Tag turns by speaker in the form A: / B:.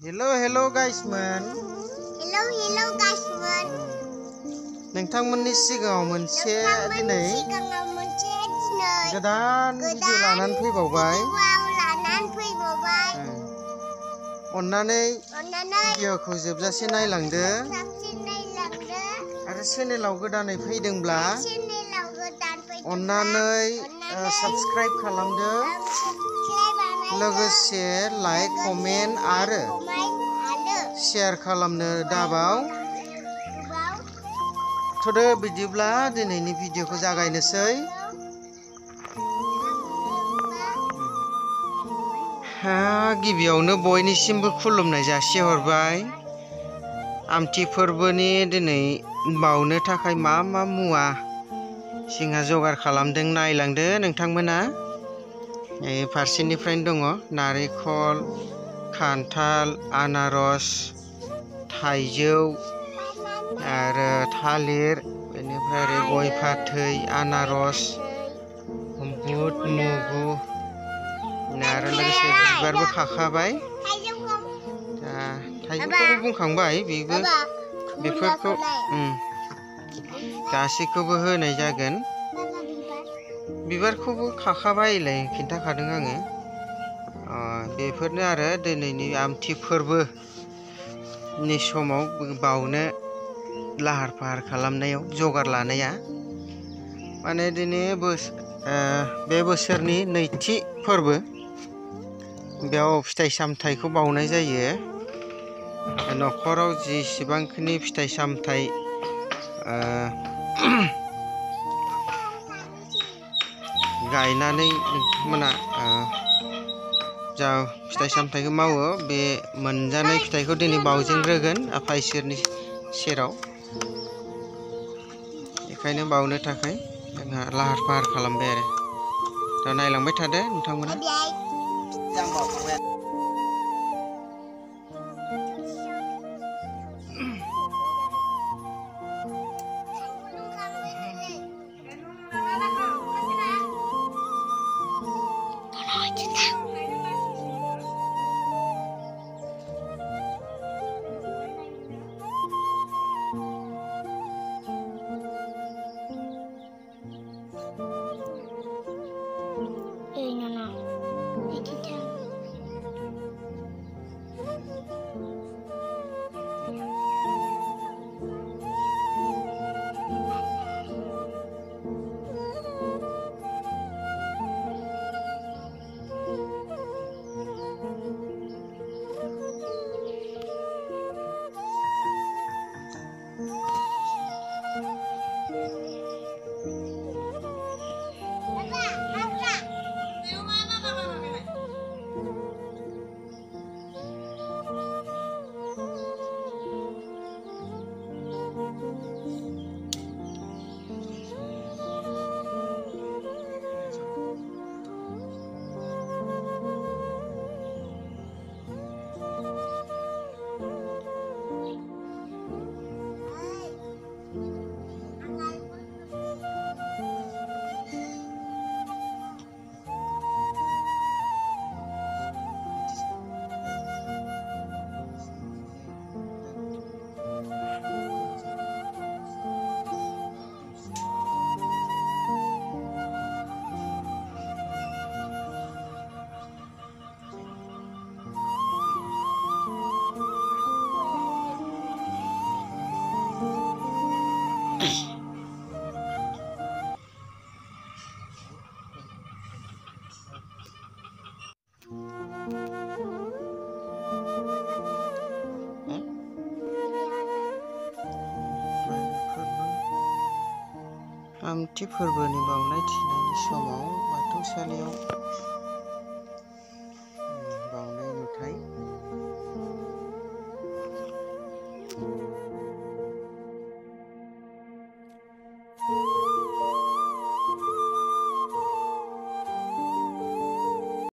A: Hello guys man.
B: Hello guys man.
A: नोंथांमोननि सिगाङाव मोनसे दिनै गोदान भिडिअ लानानै फैबावबाय। अन्नानै भिडिअखौ जोबजासे नायलांदो आरो चेनेलाव गोदानै फैदोंब्ला अन्नानै साबस्क्राइब खालामदो लोगोसे लाइक कमेन्ट आरो शेयार खालामनो दाबाव। थ'दो बिदिब्ला दिनैनि भिडिअखौ जागायनोसै। गिबियावनो बयनिसिमबो खुलुमनाय जासिहरबाय। आमथि फोरबोनि दिनै बावनो थाखाय मा मा मुवा जोंहा जगार खालामदों नायलांदो नोंथांमोना। फारसेनिफ्रायनो दङ नारेंखल, खान्थाल, आनारस, थाइजौ आरो थालिर, बेनिफ्राय आरो गय फाथै, आनारस, बुट, मुगु आरो लोगोसे बिबारबो खाखाबाय। थाइजौखौबो बुंखांबाय, बेफोरखौ गासैखौबो होनाय जागोन। बिबारखौबो खाखाबायलाय खिन्थाखादों आङो। बेफोरनो आरो दिनैनि आमथि फोरबोनि समाव बावनो लाहार फाहार खालामनायाव जगार लानाया। माने दिनै बे बोसोरनि नैथि फोरबो। बेयाव फिथाइ सामथाइखौ बावनाय जायो। न'खराव जेसेबांखिनि फिथाइ सामथाइ गायनानै नोंथांमोना जा फिथाइ सामथाइखौ मावो, बे मोनजानाय फिथाइखौ दिनै बावजेनग्रोगोन आफा इसोरनि सेराव। बेखायनो बावनो थाखाय जोंहा लाहार फाहार खालामबाय आरो। दा नायलांबाय थादो नोंथांमोना। आमथि फोरबोनि बावनाय थिनायनि समाव बाथौसालियाव बावनाय नुथाय।